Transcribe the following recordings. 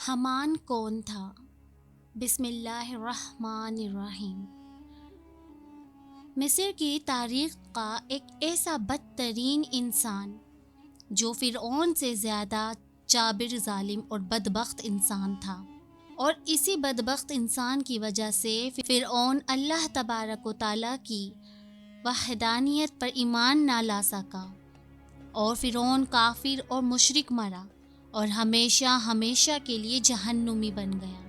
حمان کون تھا؟ بسم اللہ الرحمن الرحیم۔ مصر کی تاریخ کا ایک ایسا بدترین انسان جو فرعون سے زیادہ جابر، ظالم اور بدبخت انسان تھا، اور اسی بدبخت انسان کی وجہ سے فرعون اللہ تبارک و تعالیٰ کی وحدانیت پر ایمان نہ لا سکا، اور فرعون کافر اور مشرک مرا اور ہمیشہ ہمیشہ کے لیے جہنمی بن گیا۔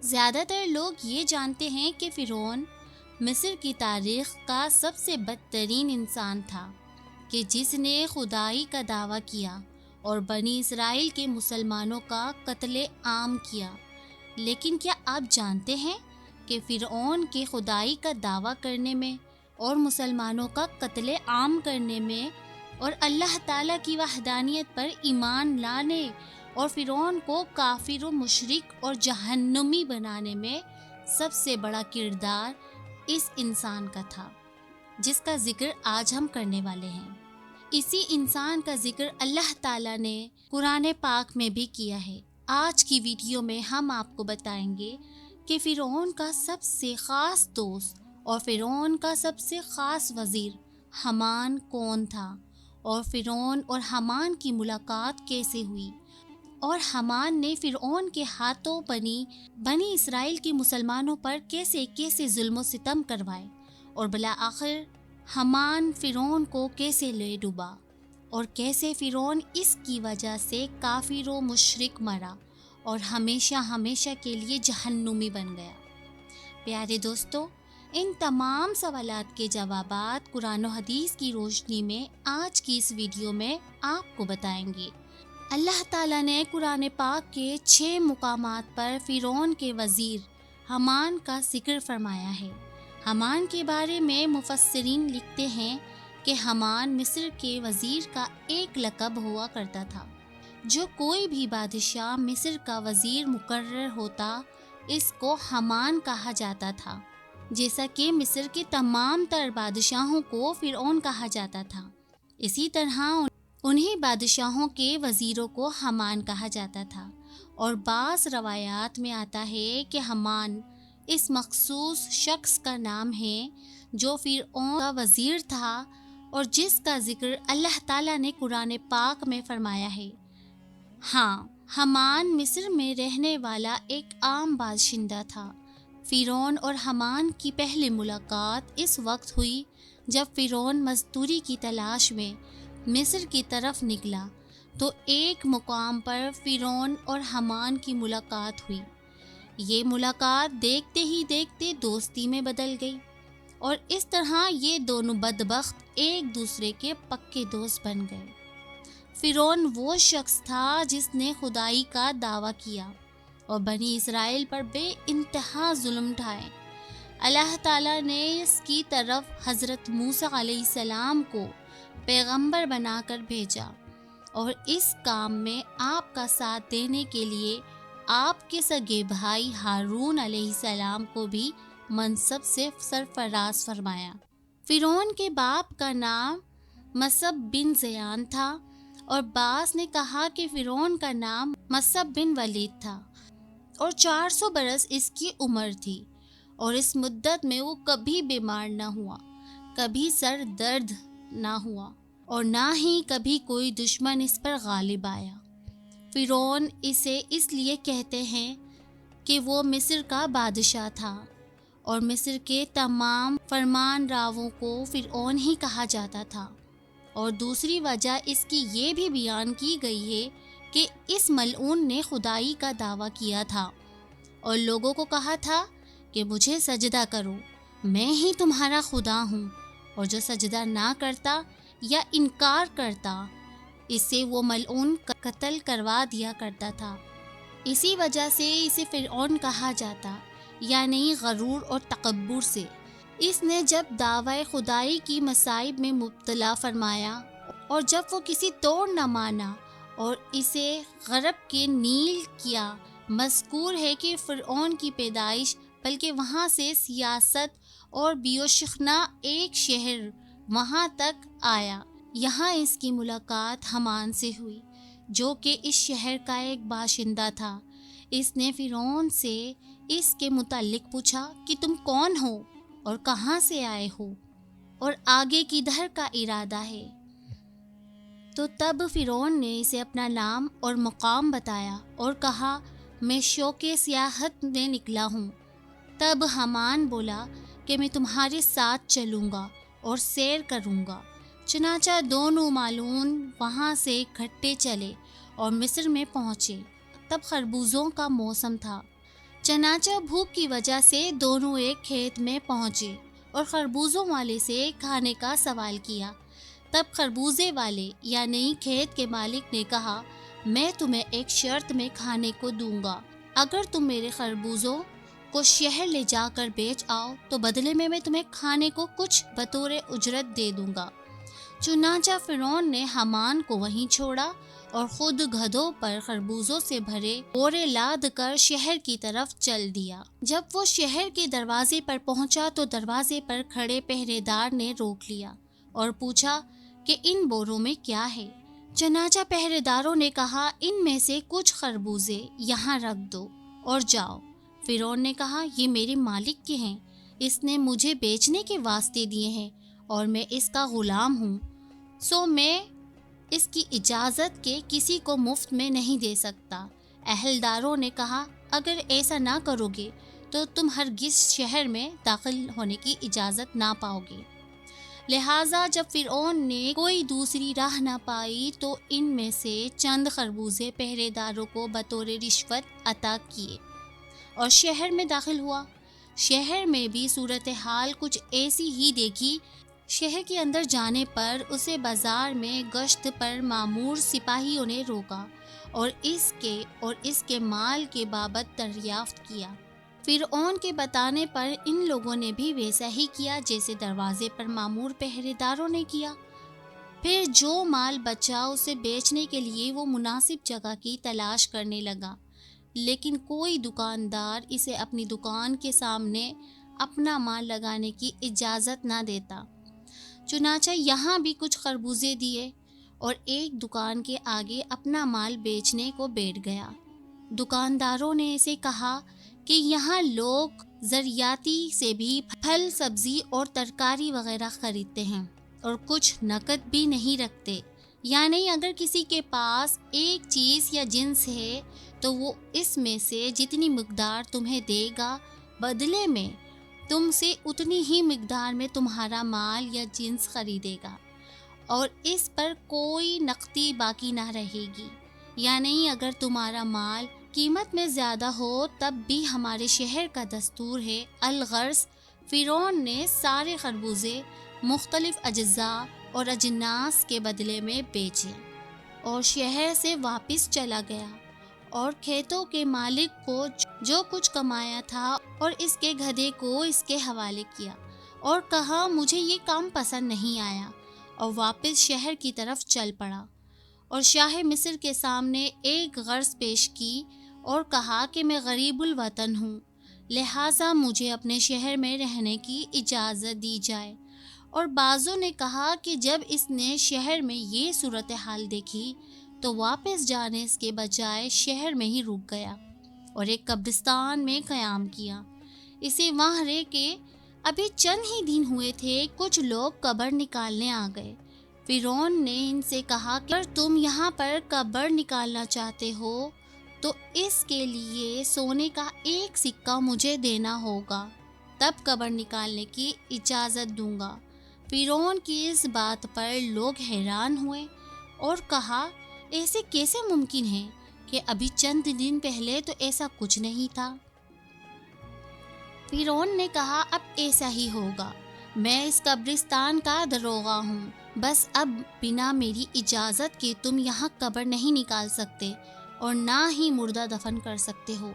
زیادہ تر لوگ یہ جانتے ہیں کہ فرعون مصر کی تاریخ کا سب سے بدترین انسان تھا کہ جس نے خدائی کا دعویٰ کیا اور بنی اسرائیل کے مسلمانوں کا قتل عام کیا۔ لیکن کیا آپ جانتے ہیں کہ فرعون کے خدائی کا دعویٰ کرنے میں اور مسلمانوں کا قتل عام کرنے میں اور اللہ تعالیٰ کی وحدانیت پر ایمان لانے اور فرعون کو کافر و مشرک اور جہنمی بنانے میں سب سے بڑا کردار اس انسان کا تھا جس کا ذکر آج ہم کرنے والے ہیں۔ اسی انسان کا ذکر اللہ تعالیٰ نے قرآن پاک میں بھی کیا ہے۔ آج کی ویڈیو میں ہم آپ کو بتائیں گے کہ فرعون کا سب سے خاص دوست اور فرعون کا سب سے خاص وزیر حمان کون تھا، اور فرعون اور حمان کی ملاقات کیسے ہوئی، اور حمان نے فرعون کے ہاتھوں بنی اسرائیل کی مسلمانوں پر کیسے کیسے ظلم و ستم کروائے، اور بالآخر حمان فرعون کو کیسے لے ڈوبا، اور کیسے فرعون اس کی وجہ سے کافر و مشرک مرا اور ہمیشہ ہمیشہ کے لیے جہنمی بن گیا۔ پیارے دوستو، ان تمام سوالات کے جوابات قرآن و حدیث کی روشنی میں آج کی اس ویڈیو میں آپ کو بتائیں گے۔ اللہ تعالیٰ نے قرآن پاک کے 6 مقامات پر فرعون کے وزیر حمان کا ذکر فرمایا ہے۔ حمان کے بارے میں مفسرین لکھتے ہیں کہ حمان مصر کے وزیر کا ایک لقب ہوا کرتا تھا۔ جو کوئی بھی بادشاہ مصر کا وزیر مقرر ہوتا اس کو حمان کہا جاتا تھا، جیسا کہ مصر کے تمام تر بادشاہوں کو فرعون کہا جاتا تھا۔ اسی طرح انہی بادشاہوں کے وزیروں کو حمان کہا جاتا تھا، اور بعض روایات میں آتا ہے کہ حمان اس مخصوص شخص کا نام ہے جو فرعون کا وزیر تھا اور جس کا ذکر اللہ تعالیٰ نے قرآن پاک میں فرمایا ہے۔ ہاں، حمان مصر میں رہنے والا ایک عام باشندہ تھا۔ فرعون اور حمان کی پہلی ملاقات اس وقت ہوئی جب فرعون مزدوری کی تلاش میں مصر کی طرف نکلا، تو ایک مقام پر فرعون اور حمان کی ملاقات ہوئی۔ یہ ملاقات دیکھتے ہی دیکھتے دوستی میں بدل گئی، اور اس طرح یہ دونوں بدبخت ایک دوسرے کے پکے دوست بن گئے۔ فرعون وہ شخص تھا جس نے خدائی کا دعویٰ کیا اور بنی اسرائیل پر بے انتہا ظلم ڈھائے۔ اللہ تعالیٰ نے اس کی طرف حضرت موسیٰ علیہ السلام کو پیغمبر بنا کر بھیجا، اور اس کام میں آپ کا ساتھ دینے کے لیے آپ کے سگے بھائی ہارون علیہ السلام کو بھی منصب سے سرفراز فرمایا۔ فرعون کے باپ کا نام مصب بن زیان تھا، اور بعض نے کہا کہ فرعون کا نام مصب بن ولید تھا، اور 400 برس اس کی عمر تھی، اور اس مدت میں وہ کبھی بیمار نہ ہوا، کبھی سر درد نہ ہوا، اور نہ ہی کبھی کوئی دشمن اس پر غالب آیا۔ فرعون اسے اس لیے کہتے ہیں کہ وہ مصر کا بادشاہ تھا، اور مصر کے تمام فرمان راووں کو فرعون ہی کہا جاتا تھا، اور دوسری وجہ اس کی یہ بھی بیان کی گئی ہے کہ اس ملعون نے خدائی کا دعویٰ کیا تھا اور لوگوں کو کہا تھا کہ مجھے سجدہ کرو، میں ہی تمہارا خدا ہوں، اور جو سجدہ نہ کرتا یا انکار کرتا اسے وہ ملعون قتل کروا دیا کرتا تھا۔ اسی وجہ سے اسے فرعون کہا جاتا، یعنی غرور اور تکبر سے۔ اس نے جب دعوی خدائی کی مصائب میں مبتلا فرمایا، اور جب وہ کسی طور نہ مانا اور اسے غرب کے نیل کیا۔ مذکور ہے کہ فرعون کی پیدائش، بلکہ وہاں سے سیاست اور بیوشخنا ایک شہر وہاں تک آیا۔ یہاں اس کی ملاقات حمان سے ہوئی، جو کہ اس شہر کا ایک باشندہ تھا۔ اس نے فرعون سے اس کے متعلق پوچھا کہ تم کون ہو اور کہاں سے آئے ہو اور آگے کدھر کا ارادہ ہے۔ تو تب فرعون نے اسے اپنا نام اور مقام بتایا اور کہا میں شوق سیاحت میں نکلا ہوں۔ تب حامان بولا کہ میں تمہارے ساتھ چلوں گا اور سیر کروں گا۔ چنانچہ دونوں معلوم وہاں سے اکٹھے چلے اور مصر میں پہنچے۔ تب خربوزوں کا موسم تھا، چنانچہ بھوک کی وجہ سے دونوں ایک کھیت میں پہنچے اور خربوزوں والے سے کھانے کا سوال کیا۔ تب خربوزے والے یعنی کھیت کے مالک نے کہا میں تمہیں ایک شرط میں کھانے کو دوں گا، اگر تم میرے خربوزوں کو شہر لے جا کر بیچ آؤ تو بدلے میں تمہیں کھانے کو کچھ بطور اجرت دے دوں گا۔ چنانچہ فرعون نے حامان کو وہیں چھوڑا اور خود گدھوں پر خربوزوں سے بھرے بورے لاد کر شہر کی طرف چل دیا۔ جب وہ شہر کے دروازے پر پہنچا تو دروازے پر کھڑے پہرے دار نے روک لیا اور پوچھا کہ ان بوروں میں کیا ہے؟ چنانچہ پہرے داروں نے کہا ان میں سے کچھ خربوزے یہاں رکھ دو اور جاؤ۔ فرعون نے کہا یہ میرے مالک کے ہیں، اس نے مجھے بیچنے کے واسطے دیے ہیں اور میں اس کا غلام ہوں، سو میں اس کی اجازت کے کسی کو مفت میں نہیں دے سکتا۔ اہلداروں نے کہا اگر ایسا نہ کرو گے تو تم ہرگز شہر میں داخل ہونے کی اجازت نہ پاؤ گے۔ لہٰذا جب فرعون نے کوئی دوسری راہ نہ پائی تو ان میں سے چند خربوزے پہرے داروں کو بطور رشوت عطا کیے اور شہر میں داخل ہوا۔ شہر میں بھی صورتحال کچھ ایسی ہی دیکھی۔ شہر کے اندر جانے پر اسے بازار میں گشت پر مامور سپاہیوں نے روکا اور اس کے مال کے بابت دریافت کیا۔ فرعون کے بتانے پر ان لوگوں نے بھی ویسا ہی کیا جیسے دروازے پر مامور پہرے داروں نے کیا۔ پھر جو مال بچا اسے بیچنے کے لیے وہ مناسب جگہ کی تلاش کرنے لگا، لیکن کوئی دکاندار اسے اپنی دکان کے سامنے اپنا مال لگانے کی اجازت نہ دیتا۔ چنانچہ یہاں بھی کچھ خربوزے دیے اور ایک دکان کے آگے اپنا مال بیچنے کو بیٹھ گیا۔ دکانداروں نے اسے کہا کہ یہاں لوگ زریعتی سے بھی پھل سبزی اور ترکاری وغیرہ خریدتے ہیں اور کچھ نقد بھی نہیں رکھتے، یعنی اگر کسی کے پاس ایک چیز یا جنس ہے تو وہ اس میں سے جتنی مقدار تمہیں دے گا بدلے میں تم سے اتنی ہی مقدار میں تمہارا مال یا جنس خریدے گا اور اس پر کوئی نقدی باقی نہ رہے گی۔ یعنی اگر تمہارا مال قیمت میں زیادہ ہو تب بھی ہمارے شہر کا دستور ہے۔ الغرض فرعون نے سارے خربوزے مختلف اجزاء اور اجناس کے بدلے میں بیچے اور شہر سے واپس چلا گیا اور کھیتوں کے مالک کو جو کچھ کمایا تھا اور اس کے گدھے کو اس کے حوالے کیا اور کہا مجھے یہ کام پسند نہیں آیا، اور واپس شہر کی طرف چل پڑا اور شاہ مصر کے سامنے ایک غرض پیش کی اور کہا کہ میں غریب الوطن ہوں، لہٰذا مجھے اپنے شہر میں رہنے کی اجازت دی جائے۔ اور بعضوں نے کہا کہ جب اس نے شہر میں یہ صورتحال دیکھی تو واپس جانے کے بجائے شہر میں ہی رک گیا اور ایک قبرستان میں قیام کیا۔ اسے وہاں رہ کے ابھی چند ہی دن ہوئے تھے، کچھ لوگ قبر نکالنے آ گئے۔ فرعون نے ان سے کہا کہ اگر تم یہاں پر قبر نکالنا چاہتے ہو تو اس کے لیے سونے کا ایک سکہ مجھے دینا ہوگا، تب قبر نکالنے کی اجازت دوں گا۔ فرعون کی اس بات پر لوگ حیران ہوئے اور کہا ایسے کیسے ممکن ہے کہ ابھی چند دن پہلے تو ایسا کچھ نہیں تھا۔ فرعون نے کہا اب ایسا ہی ہوگا، میں اس قبرستان کا دروغہ ہوں، بس اب بنا میری اجازت کے تم یہاں قبر نہیں نکال سکتے اور نہ ہی مردہ دفن کر سکتے ہو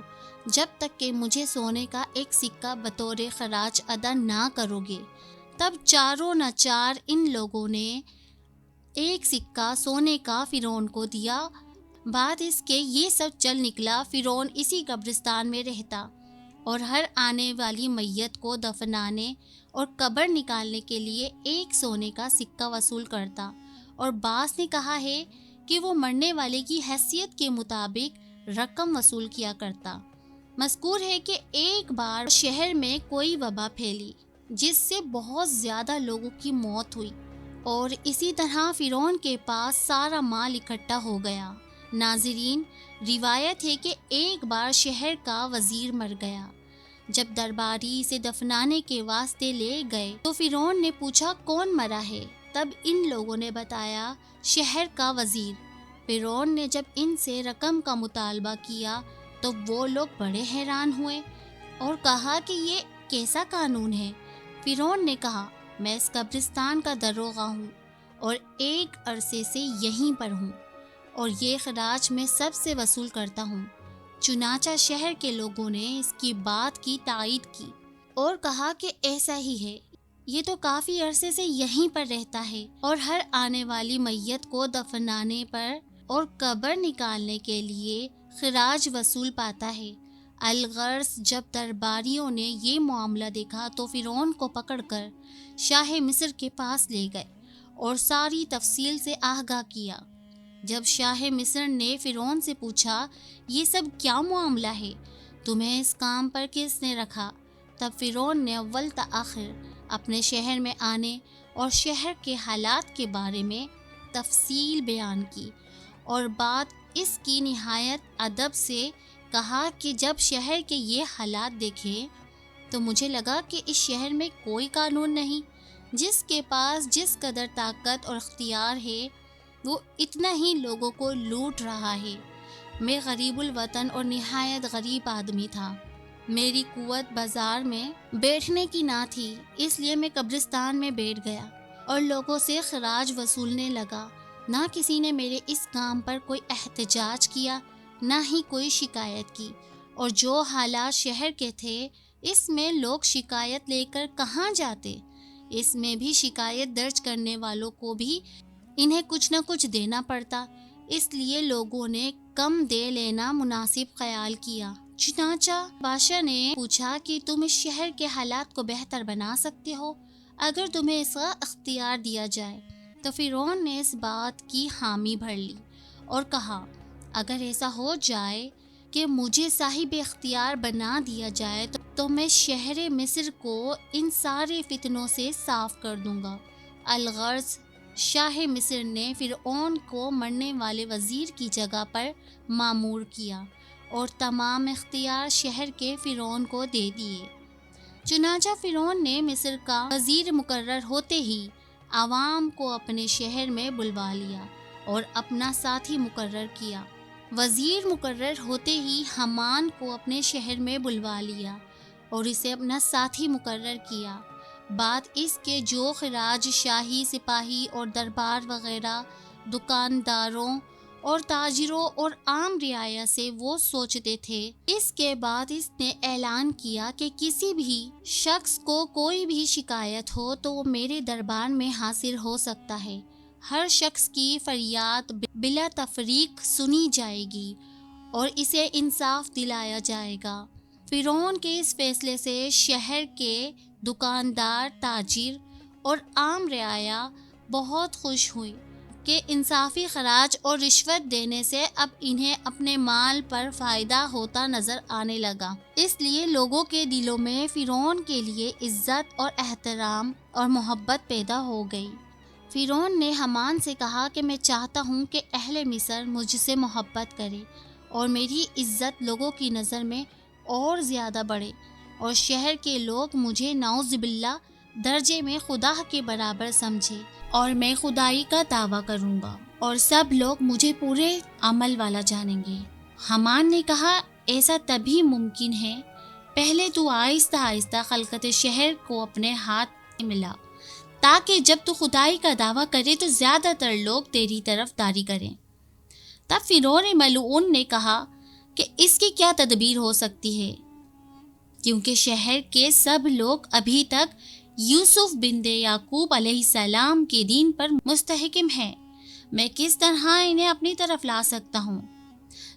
جب تک کہ مجھے سونے کا ایک سکہ بطور خراج ادا نہ کرو گے۔ تب چاروں ناچار ان لوگوں نے ایک سکہ سونے کا فرعون کو دیا۔ بعد اس کے یہ سب چل نکلا۔ فرعون اسی قبرستان میں رہتا اور ہر آنے والی میت کو دفنانے اور قبر نکالنے کے لیے ایک سونے کا سکہ وصول کرتا، اور بعض نے کہا ہے کہ وہ مرنے والے کی حیثیت کے مطابق رقم وصول کیا کرتا۔ مذکور ہے کہ ایک بار شہر میں کوئی وبا پھیلی جس سے بہت زیادہ لوگوں کی موت ہوئی، اور اسی طرح فرعون کے پاس سارا مال اکٹھا ہو گیا۔ ناظرین، روایت ہے کہ ایک بار شہر کا وزیر مر گیا۔ جب درباری اسے دفنانے کے واسطے لے گئے تو فرعون نے پوچھا کون مرا ہے؟ تب ان لوگوں نے بتایا شہر کا وزیر۔ فرعون نے جب ان سے رقم کا مطالبہ کیا تو وہ لوگ بڑے حیران ہوئے اور کہا کہ یہ کیسا قانون ہے؟ فرعون نے کہا میں اس قبرستان کا دروغہ ہوں اور ایک عرصے سے یہیں پر ہوں، اور یہ خراج میں سب سے وصول کرتا ہوں۔ چنانچہ شہر کے لوگوں نے اس کی بات کی تائید کی اور کہا کہ ایسا ہی ہے، یہ تو کافی عرصے سے یہیں پر رہتا ہے اور ہر آنے والی میت کو دفنانے پر اور قبر نکالنے کے لیے خراج وصول پاتا ہے۔ الغرض جب درباریوں نے یہ معاملہ دیکھا تو فرعون کو پکڑ کر شاہ مصر کے پاس لے گئے اور ساری تفصیل سے آگاہ کیا۔ جب شاہ مصر نے فرعون سے پوچھا یہ سب کیا معاملہ ہے، تمہیں اس کام پر کس نے رکھا؟ تب فرعون نے اول تا آخر اپنے شہر میں آنے اور شہر کے حالات کے بارے میں تفصیل بیان کی، اور بات اس کی نہایت ادب سے کہا کہ جب شہر کے یہ حالات دیکھے تو مجھے لگا کہ اس شہر میں کوئی قانون نہیں، جس کے پاس جس قدر طاقت اور اختیار ہے وہ اتنا ہی لوگوں کو لوٹ رہا ہے۔ میں غریب الوطن اور نہایت غریب آدمی تھا، میری قوت بازار میں بیٹھنے کی نہ تھی، اس لیے میں قبرستان میں بیٹھ گیا اور لوگوں سے خراج وصولنے لگا۔ نہ کسی نے میرے اس کام پر کوئی احتجاج کیا، نہ ہی کوئی شکایت کی، اور جو حالات شہر کے تھے اس میں لوگ شکایت لے کر کہاں جاتے؟ اس میں بھی شکایت درج کرنے والوں کو بھی انہیں کچھ نہ کچھ دینا پڑتا، اس لیے لوگوں نے کم دے لینا مناسب خیال کیا۔ چنانچہ بادشاہ نے پوچھا کہ تم اس شہر کے حالات کو بہتر بنا سکتے ہو اگر تمہیں اس کا اختیار دیا جائے؟ تو فرعون نے اس بات کی حامی بھر لی اور کہا اگر ایسا ہو جائے کہ مجھے صاحب اختیار بنا دیا جائے تو میں شہر مصر کو ان سارے فتنوں سے صاف کر دوں گا۔ الغرض شاہ مصر نے فرعون کو مرنے والے وزیر کی جگہ پر مامور کیا اور تمام اختیار شہر کے فرعون کو دے دیے۔ چنانچہ فرعون نے مصر کا وزیر مقرر ہوتے ہی عوام کو اپنے شہر میں بلوا لیا اور اپنا ساتھی مقرر کیا۔ وزیر مقرر ہوتے ہی حامان کو اپنے شہر میں بلوا لیا اور اسے اپنا ساتھی مقرر کیا۔ بات اس کے جو خراج شاہی سپاہی اور دربار وغیرہ دکانداروں اور تاجروں اور عام رعایا سے وہ سوچتے تھے، اس کے بعد اس نے اعلان کیا کہ کسی بھی شخص کو کوئی بھی شکایت ہو تو وہ میرے دربار میں حاضر ہو سکتا ہے۔ ہر شخص کی فریاد بلا تفریق سنی جائے گی اور اسے انصاف دلایا جائے گا۔ فرعون کے اس فیصلے سے شہر کے دکاندار، تاجر اور عام رعایا بہت خوش ہوئی کہ انصافی خراج اور رشوت دینے سے اب انہیں اپنے مال پر فائدہ ہوتا نظر آنے لگا۔ اس لیے لوگوں کے دلوں میں فرعون کے لیے عزت اور احترام اور محبت پیدا ہو گئی۔ فرعون نے حامان سے کہا کہ میں چاہتا ہوں کہ اہل مصر مجھ سے محبت کرے اور میری عزت لوگوں کی نظر میں اور زیادہ بڑھے، اور شہر کے لوگ مجھے نعوذ باللہ درجے میں خدا کے برابر سمجھے، اور میں خدائی کا دعویٰ کروں گا اور سب لوگ مجھے پورے عمل والا جانیں گے۔ حامان نے کہا ایسا تبھی ممکن ہے پہلے تو آہستہ آہستہ خلقت شہر کو اپنے ہاتھ میں ملا، تاکہ جب تو خدائی کا دعویٰ کرے تو زیادہ تر لوگ تیری طرف داری کریں۔ تب فرعون ملعون نے کہا کہ اس کی کیا تدبیر ہو سکتی ہے، کیونکہ شہر کے سب لوگ ابھی تک یوسف بن یعقوب علیہ السلام کے دین پر مستحکم ہیں، میں کس طرح انہیں اپنی طرف لا سکتا ہوں؟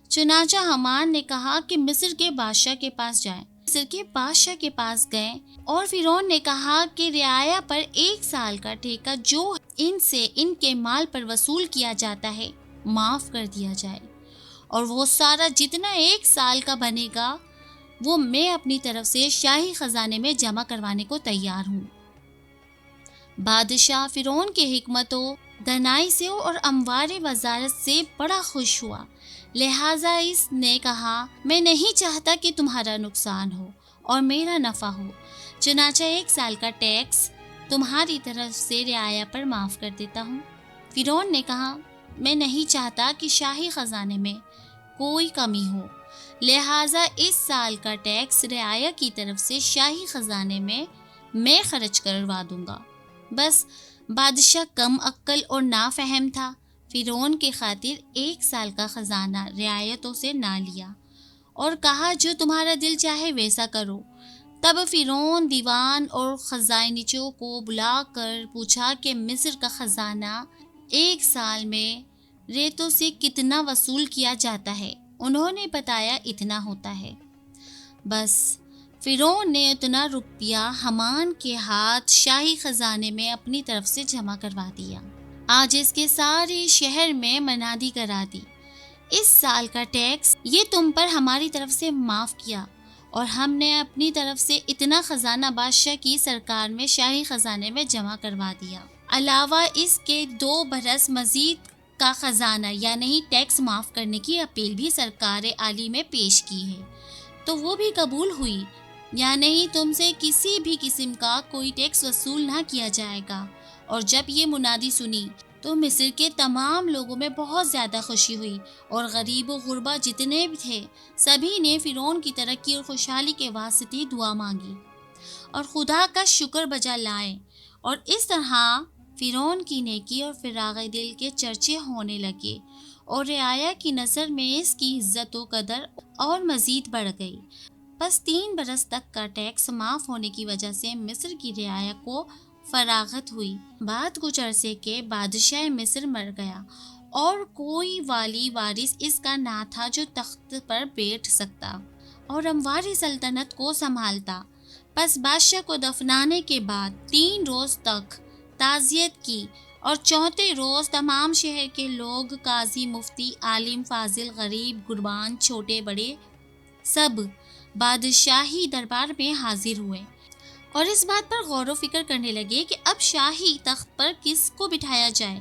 چنانچہ حامان نے کہا کہ مصر کے بادشاہ کے پاس جائیں۔ مصر کے بادشاہ کے پاس گئے اور فرعون نے کہا کہ رعایا پر 1 سال کا ٹھیکہ جو ان سے ان کے مال پر وصول کیا جاتا ہے معاف کر دیا جائے، اور وہ سارا جتنا 1 سال کا بنے گا وہ میں اپنی طرف سے شاہی خزانے میں جمع کروانے کو تیار ہوں۔ بادشاہ فرعون کے حکمت و دانائی سے اور اموار وزارت سے بڑا خوش ہوا، لہٰذا اس نے کہا میں نہیں چاہتا کہ تمہارا نقصان ہو اور میرا نفع ہو، چنانچہ 1 سال کا ٹیکس تمہاری طرف سے رعایا پر معاف کر دیتا ہوں۔ فرعون نے کہا میں نہیں چاہتا کہ شاہی خزانے میں کوئی کمی ہو، لہٰذا اس سال کا ٹیکس رعایا کی طرف سے شاہی خزانے میں خرچ کروا دوں گا۔ بس بادشاہ کم عقل اور نافہم تھا، فرعون کے خاطر 1 سال کا خزانہ رعایتوں سے نہ لیا اور کہا جو تمہارا دل چاہے ویسا کرو۔ تب فرعون دیوان اور خزائنچیوں کو بلا کر پوچھا کہ مصر کا خزانہ 1 سال میں ریتوں سے کتنا وصول کیا جاتا ہے؟ انہوں نے بتایا اتنا ہوتا ہے۔ بس فرعون نے اتنا روپیہ حامان کے ہاتھ شاہی خزانے میں اپنی طرف سے جمع کروا دیا۔ آج اس کے سارے شہر میں منادی کرا دی، اس سال کا ٹیکس یہ تم پر ہماری طرف سے معاف کیا اور ہم نے اپنی طرف سے اتنا خزانہ بادشاہ کی سرکار میں شاہی خزانے میں جمع کروا دیا، علاوہ اس کے 2 برس مزید کا خزانہ یعنی ٹیکس معاف کرنے کی اپیل بھی سرکار عالی میں پیش کی ہے، تو وہ بھی قبول ہوئی، یعنی تم سے کسی بھی قسم کا کوئی ٹیکس وصول نہ کیا جائے گا۔ اور جب یہ منادی سنی تو مصر کے تمام لوگوں میں بہت زیادہ خوشی ہوئی اور غریب و غربا جتنے بھی تھے سبھی نے فرعون کی ترقی اور خوشحالی کے واسطے دعا مانگی اور خدا کا شکر بجا لائے، اور اس طرح فرعون کی نیکی اور فراغ دل کے چرچے ہونے لگے اور رعایا کی نظر میں اس کی عزت و قدر اور مزید بڑھ گئی۔ بس 3 برس تک کا ٹیکس معاف ہونے کی وجہ سے مصر کی رعایا کو فراغت ہوئی۔ بعد کچھ عرصے کے بادشاہ مصر مر گیا اور کوئی والی وارث اس کا نہ تھا جو تخت پر بیٹھ سکتا اور امواری سلطنت کو سنبھالتا۔ پس بادشاہ کو دفنانے کے بعد 3 روز تک تعزیت کی اور 4تھے روز تمام شہر کے لوگ، قاضی، مفتی، عالم، فاضل، غریب، غربان، چھوٹے بڑے سب بادشاہی دربار میں حاضر ہوئے اور اس بات پر غور و فکر کرنے لگے کہ اب شاہی تخت پر کس کو بٹھایا جائے،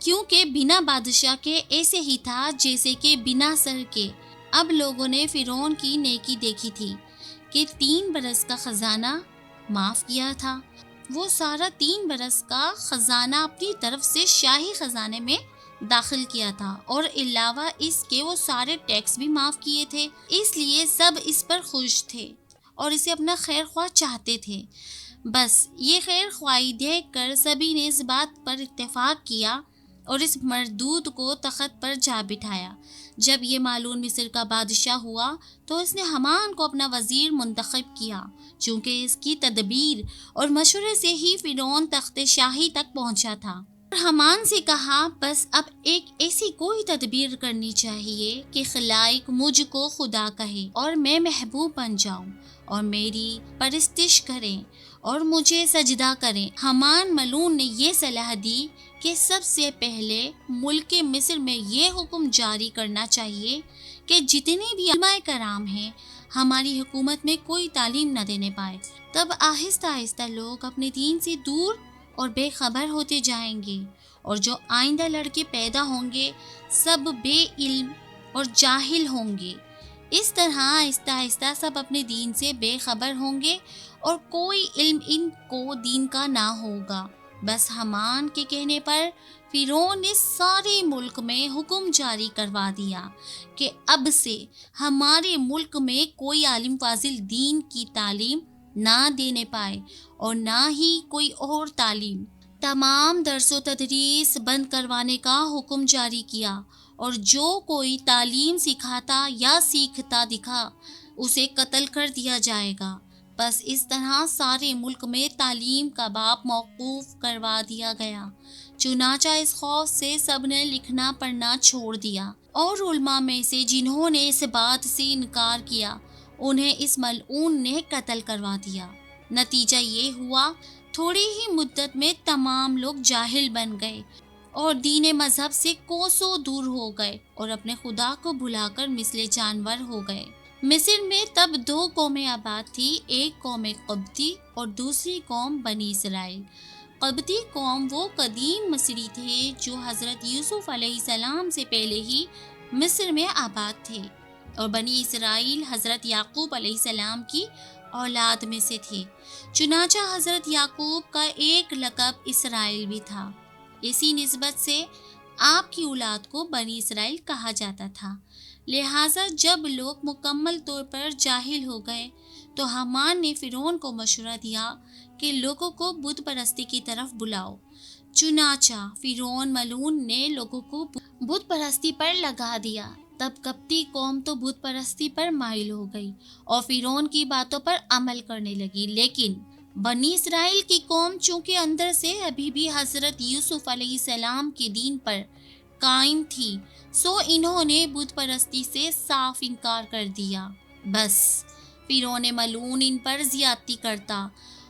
کیونکہ بنا بادشاہ کے ایسے ہی تھا جیسے کہ بنا سر کے۔ اب لوگوں نے فرعون کی نیکی دیکھی تھی کہ 3 برس کا خزانہ معاف کیا تھا، وہ سارا 3 برس کا خزانہ اپنی طرف سے شاہی خزانے میں داخل کیا تھا اور علاوہ اس کے وہ سارے ٹیکس بھی معاف کیے تھے، اس لیے سب اس پر خوش تھے اور اسے اپنا خیر خواہ چاہتے تھے۔ بس یہ خیر خواہی دیکھ کر سبھی نے اس بات پر اتفاق کیا اور اس مردود کو تخت پر جا بٹھایا۔ جب یہ معلوم مصر کا بادشاہ ہوا تو اس نے حامان کو اپنا وزیر منتخب کیا، چونکہ اس کی تدبیر اور مشورے سے ہی فرعون تخت شاہی تک پہنچا تھا۔ اور حامان سے کہا بس اب ایک ایسی کوئی تدبیر کرنی چاہیے کہ خلائق مجھ کو خدا کہے اور میں محبوب بن جاؤں اور میری پرستش کریں اور مجھے سجدہ کریں۔ حامان ملعون نے یہ صلاح دی کہ سب سے پہلے ملک مصر میں یہ حکم جاری کرنا چاہیے کہ جتنے بھی علماء کرام ہیں ہماری حکومت میں کوئی تعلیم نہ دینے پائے۔ تب آہستہ آہستہ لوگ اپنے دین سے دور اور بے خبر ہوتے جائیں گے اور جو آئندہ لڑکے پیدا ہوں گے سب بے علم اور جاہل ہوں گے۔ اس طرح آہستہ آہستہ سب اپنے دین سے بے خبر ہوں گے اور کوئی علم ان کو دین کا نہ ہوگا۔ بس حامان کے کہنے پر فرعون نے سارے ملک میں حکم جاری کروا دیا کہ اب سے ہمارے ملک میں کوئی عالم فاضل دین کی تعلیم نہ دینے پائے اور نہ ہی کوئی اور تعلیم۔ تمام درس و تدریس بند کروانے کا حکم جاری کیا اور جو کوئی تعلیم سکھاتا یا سیکھتا دکھا اسے قتل کر دیا جائے گا۔ بس اس طرح سارے ملک میں تعلیم کا باب موقوف کروا دیا گیا، چنانچہ اس خوف سے سب نے لکھنا پڑھنا چھوڑ دیا اور علماء میں سے جنہوں نے اس بات سے انکار کیا انہیں اس ملعون نے قتل کروا دیا۔ نتیجہ یہ ہوا تھوڑی ہی مدت میں تمام لوگ جاہل بن گئے اور دین مذہب سے کوسوں دور ہو گئے اور اپنے خدا کو بھلا کر مثل جانور ہو گئے۔ مصر میں تب دو قومیں آباد تھی، ایک قوم قبطی اور دوسری قوم بنی اسرائیل۔ قبطی قوم وہ قدیم مصری تھے جو حضرت یوسف علیہ السلام سے پہلے ہی مصر میں آباد تھے، اور بنی اسرائیل حضرت یعقوب علیہ السلام کی اولاد میں سے تھے۔ چنانچہ حضرت یعقوب کا ایک لقب اسرائیل بھی تھا، اسی نسبت سے آپ کی اولاد کو بنی اسرائیل کہا جاتا تھا۔ لہٰذا جب لوگ مکمل طور پر جاہل ہو گئے تو حامان نے فرعون کو مشورہ دیا کہ لوگوں کو بت پرستی کی طرف بلاؤ۔ چنانچہ فرعون ملعون نے لوگوں کو بت پرستی پر لگا دیا۔ تب قبطی قوم تو بت پرستی پر مائل ہو گئی اور فرعون کی باتوں پر عمل کرنے لگی، لیکن بنی اسرائیل کی قوم چونکہ اندر سے ابھی بھی حضرت یوسف علیہ السلام کے دین پر قائم تھی، سو انہوں نے بت پرستی سے صاف انکار کر دیا۔ بس فرعون ملعون ان پر زیادتی کرتا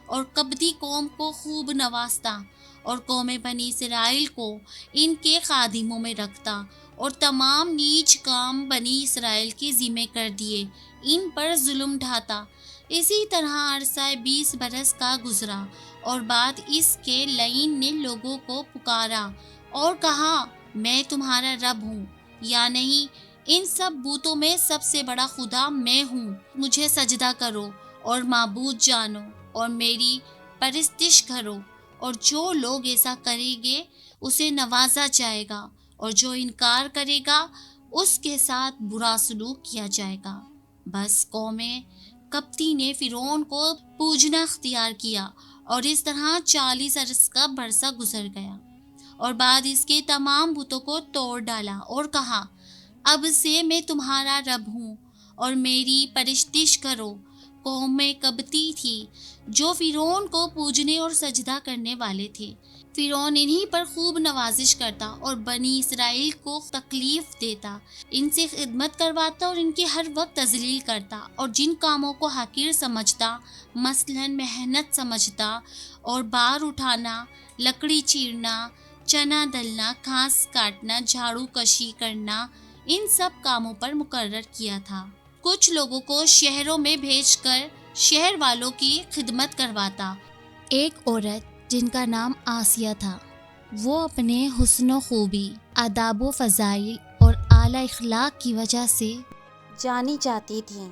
اور قبطی قوم کو خوب نوازتا اور قوم بنی اسرائیل کو ان کے خادموں میں رکھتا اور تمام نیچ کام بنی اسرائیل کے ذمہ کر دیے، ان پر ظلم ڈھاتا۔ اسی طرح عرصہ 20 برس کا گزرا اور بعد اس کے لعین نے لوگوں کو پکارا اور کہا، میں تمہارا رب ہوں یا نہیں؟ ان سب بتوں میں سب سے بڑا خدا میں ہوں، مجھے سجدہ کرو اور معبود جانو اور میری پرستش کرو، اور جو لوگ ایسا کریں گے اسے نوازا جائے گا، اور جو انکار کرے گا اس کے ساتھ برا سلوک کیا جائے گا۔ بس قوم قبطی نے فرعون کو پوجنا اختیار کیا اور اس طرح 40 برس کا برسہ گزر گیا، اور بعد اس کے تمام بتوں کو توڑ ڈالا اور کہا، اب سے میں تمہارا رب ہوں اور میری پرستش کرو۔ قوم قبطی تھی جو فرعون کو پوجنے اور سجدہ کرنے والے تھے۔ فرعون انہی پر خوب نوازش کرتا اور بنی اسرائیل کو تکلیف دیتا، ان سے خدمت کرواتا اور ان کی ہر وقت تذلیل کرتا، اور جن کاموں کو حقیر سمجھتا، مثلاً محنت سمجھتا اور بار اٹھانا، لکڑی چیرنا، چنا دلنا، گھاس کاٹنا، جھاڑو کشی کرنا، ان سب کاموں پر مقرر کیا تھا۔ کچھ لوگوں کو شہروں میں بھیج کر شہر والوں کی خدمت کرواتا۔ ایک عورت جن کا نام آسیہ تھا، وہ اپنے حسن و خوبی، آداب و فضائل اور اعلیٰ اخلاق کی وجہ سے جانی جاتی تھیں،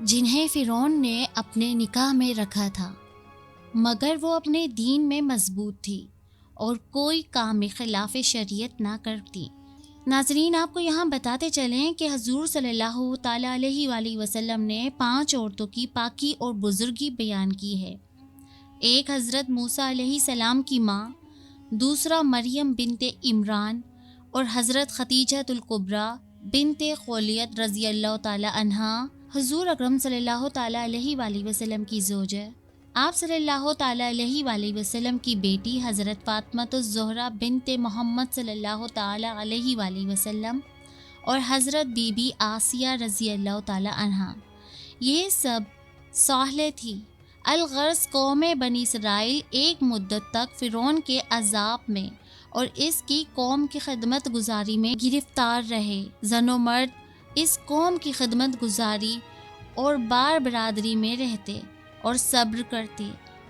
جنہیں فرعون نے اپنے نکاح میں رکھا تھا، مگر وہ اپنے دین میں مضبوط تھی اور کوئی کام خلاف شریعت نہ کرتی۔ ناظرین، آپ کو یہاں بتاتے چلیں کہ حضور صلی اللہ تعالیٰ علیہ وآلہ وسلم نے 5 عورتوں کی پاکی اور بزرگی بیان کی ہے۔ ایک حضرت موسیٰ علیہ السلام کی ماں، دوسرا مریم بنت عمران اور حضرت خدیجہ الکبریٰ بنت خویلد رضی اللہ تعالیٰ عنہا، حضور اکرم صلی اللہ تعالیٰ علیہ وآلہ وسلم کی زوج ہے۔ آپ صلی اللہ تعالیٰ علیہ وآلہ وسلم کی بیٹی حضرت فاطمہ الزہرا بنت محمد صلی اللہ تعالیٰ علیہ وآلہ وسلم اور حضرت بی بی آسیہ رضی اللہ تعالیٰ عنہا، یہ سب صالحہ تھی۔ الغرض قوم بنی اسرائیل ایک مدت تک فرعون کے عذاب میں اور اس کی قوم کی خدمت گزاری میں گرفتار رہے۔ زن و مرد اس قوم کی خدمت گزاری اور بار برادری میں رہتے اور صبر کرتے،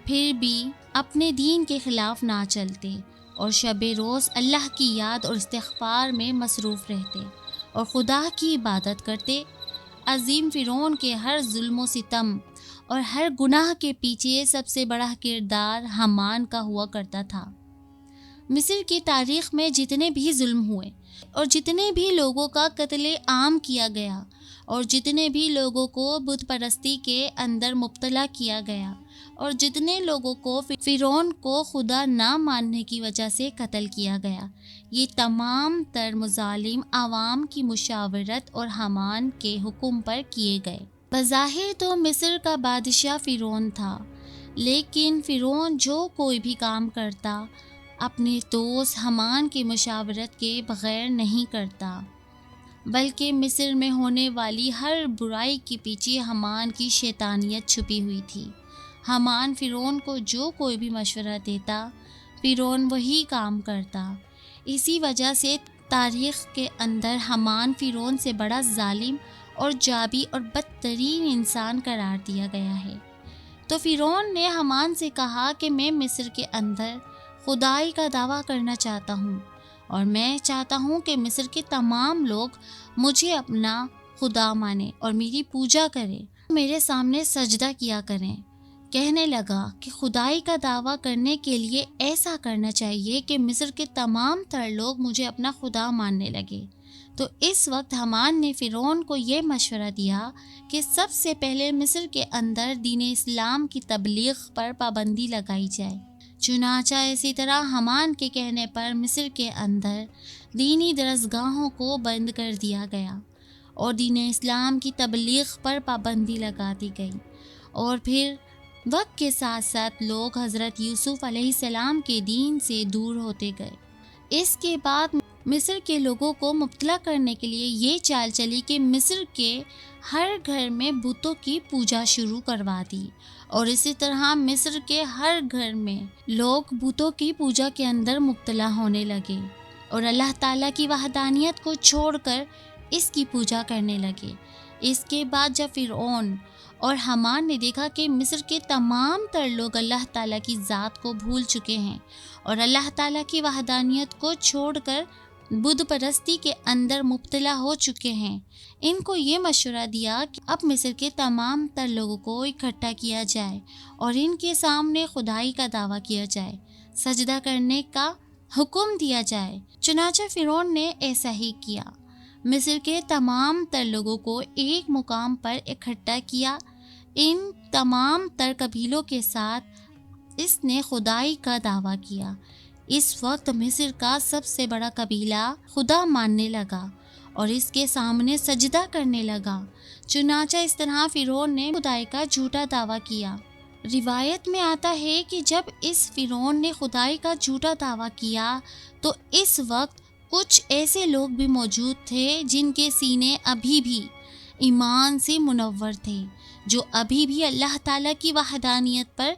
پھر بھی اپنے دین کے خلاف نہ چلتے اور شب روز اللہ کی یاد اور استغفار میں مصروف رہتے اور خدا کی عبادت کرتے۔ عظیم فرعون کے ہر ظلم و ستم اور ہر گناہ کے پیچھے سب سے بڑا کردار حامان کا ہوا کرتا تھا۔ مصر کی تاریخ میں جتنے بھی ظلم ہوئے اور جتنے بھی لوگوں کا قتل عام کیا گیا اور جتنے بھی لوگوں کو بت پرستی کے اندر مبتلا کیا گیا اور جتنے لوگوں کو فرعون کو خدا نہ ماننے کی وجہ سے قتل کیا گیا، یہ تمام تر مظالم عوام کی مشاورت اور حامان کے حکم پر کیے گئے۔ بظاہر تو مصر کا بادشاہ فرعون تھا، لیکن فرعون جو کوئی بھی کام کرتا اپنے دوست حامان کی مشاورت کے بغیر نہیں کرتا، بلکہ مصر میں ہونے والی ہر برائی کے پیچھے حامان کی شیطانیت چھپی ہوئی تھی۔ حامان فرعون کو جو کوئی بھی مشورہ دیتا، فرعون وہی کام کرتا۔ اسی وجہ سے تاریخ کے اندر حمان فرعون سے بڑا ظالم اور جابی اور بدترین انسان قرار دیا گیا ہے۔ تو فرعون نے حمان سے کہا کہ میں مصر کے اندر خدائی کا دعویٰ کرنا چاہتا ہوں، اور میں چاہتا ہوں کہ مصر کے تمام لوگ مجھے اپنا خدا مانیں اور میری پوجا کریں، میرے سامنے سجدہ کیا کریں۔ کہنے لگا کہ خدائی کا دعویٰ کرنے کے لیے ایسا کرنا چاہیے کہ مصر کے تمام تر لوگ مجھے اپنا خدا ماننے لگے۔ تو اس وقت حمان نے فرعون کو یہ مشورہ دیا کہ سب سے پہلے مصر کے اندر دین اسلام کی تبلیغ پر پابندی لگائی جائے۔ چنانچہ اسی طرح حمان کے کہنے پر مصر کے اندر دینی درسگاہوں کو بند کر دیا گیا اور دین اسلام کی تبلیغ پر پابندی لگا دی گئی، اور پھر وقت کے ساتھ ساتھ لوگ حضرت یوسف علیہ السلام کے دین سے دور ہوتے گئے۔ اس کے بعد مصر کے لوگوں کو مبتلا کرنے کے لیے یہ چال چلی کہ مصر کے ہر گھر میں بتوں کی پوجا شروع کروا دی، اور اسی طرح مصر کے ہر گھر میں لوگ بتوں کی پوجا کے اندر مبتلا ہونے لگے اور اللہ تعالیٰ کی وحدانیت کو چھوڑ کر اس کی پوجا کرنے لگے۔ اس کے بعد جب فرعون اور حمان نے دیکھا کہ مصر کے تمام تر لوگ اللہ تعالیٰ کی ذات کو بھول چکے ہیں اور اللہ تعالیٰ کی وحدانیت کو چھوڑ کر بت پرستی کے اندر مبتلا ہو چکے ہیں، ان کو یہ مشورہ دیا کہ اب مصر کے تمام تر لوگوں کو اکٹھا کیا جائے اور ان کے سامنے خدائی کا دعویٰ کیا جائے، سجدہ کرنے کا حکم دیا جائے۔ چنانچہ فرعون نے ایسا ہی کیا، مصر کے تمام تر لوگوں کو ایک مقام پر اکٹھا کیا۔ ان تمام تر قبیلوں کے ساتھ اس نے خدائی کا دعویٰ کیا۔ اس وقت مصر کا سب سے بڑا قبیلہ خدا ماننے لگا اور اس کے سامنے سجدہ کرنے لگا۔ چنانچہ اس طرح فرعون نے خدائی کا جھوٹا دعویٰ کیا۔ روایت میں آتا ہے کہ جب اس فرعون نے خدائی کا جھوٹا دعویٰ کیا تو اس وقت کچھ ایسے لوگ بھی موجود تھے جن کے سینے ابھی بھی ایمان سے منور تھے، جو ابھی بھی اللہ تعالیٰ کی وحدانیت پر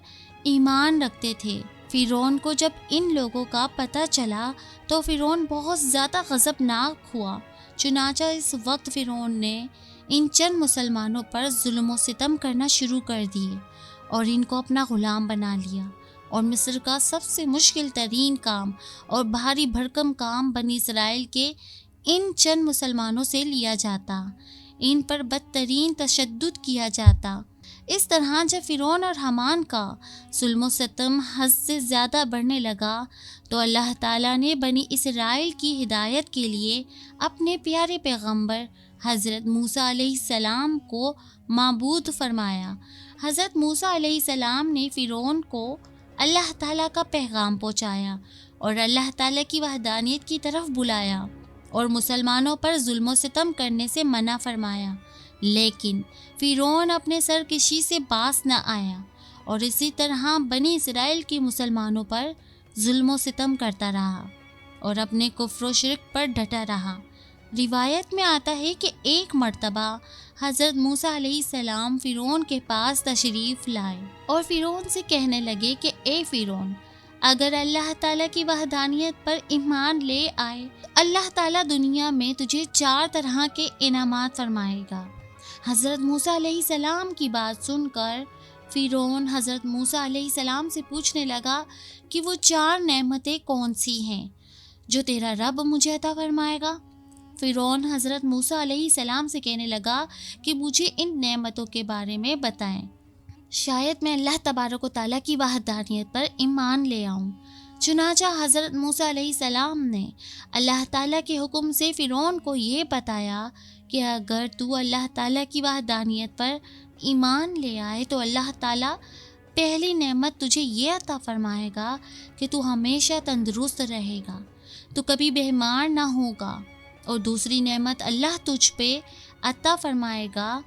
ایمان رکھتے تھے۔ فرعون کو جب ان لوگوں کا پتہ چلا تو فرعون بہت زیادہ غضبناک ہوا۔ چنانچہ اس وقت فرعون نے ان چند مسلمانوں پر ظلم و ستم کرنا شروع کر دیے اور ان کو اپنا غلام بنا لیا، اور مصر کا سب سے مشکل ترین کام اور بھاری بھرکم کام بنی اسرائیل کے ان چند مسلمانوں سے لیا جاتا، ان پر بدترین تشدد کیا جاتا۔ اس طرح جب فرعون اور حمان کا ظلم و ستم حد سے زیادہ بڑھنے لگا تو اللہ تعالیٰ نے بنی اسرائیل کی ہدایت کے لیے اپنے پیارے پیغمبر حضرت موسیٰ علیہ السلام کو معبود فرمایا۔ حضرت موسیٰ علیہ السلام نے فرعون کو اللہ تعالیٰ کا پیغام پہنچایا اور اللہ تعالیٰ کی وحدانیت کی طرف بلایا اور مسلمانوں پر ظلم و ستم کرنے سے منع فرمایا، لیکن فرعون اپنے سرکشی سے باز نہ آیا اور اسی طرح بنی اسرائیل کے مسلمانوں پر ظلم و ستم کرتا رہا اور اپنے کفر و شرک پر ڈٹا رہا۔ روایت میں آتا ہے کہ ایک مرتبہ حضرت موسیٰ علیہ السلام فرعون کے پاس تشریف لائے اور فرعون سے کہنے لگے کہ اے فرعون، اگر اللہ تعالیٰ کی وحدانیت پر ایمان لے آئے تو اللہ تعالیٰ دنیا میں تجھے 4 طرح کے انعامات فرمائے گا۔ حضرت موسیٰ علیہ السلام کی بات سن کر فرعون حضرت موسیٰ علیہ السلام سے پوچھنے لگا کہ وہ 4 نعمتیں کون سی ہیں جو تیرا رب مجھے عطا فرمائے گا۔ فرعون حضرت موسیٰ علیہ السلام سے کہنے لگا کہ مجھے ان نعمتوں کے بارے میں بتائیں، شاید میں اللہ تبارک و تعالیٰ کی وحدانیت پر ایمان لے آؤں۔ چنانچہ حضرت موسیٰ علیہ السلام نے اللہ تعالیٰ کے حکم سے فرعون کو یہ بتایا کہ اگر تو اللہ تعالیٰ کی وحدانیت پر ایمان لے آئے تو اللہ تعالیٰ پہلی نعمت تجھے یہ عطا فرمائے گا کہ تو ہمیشہ تندرست رہے گا، تو کبھی بیمار نہ ہوگا، اور دوسری نعمت اللہ تجھ پہ عطا فرمائے گا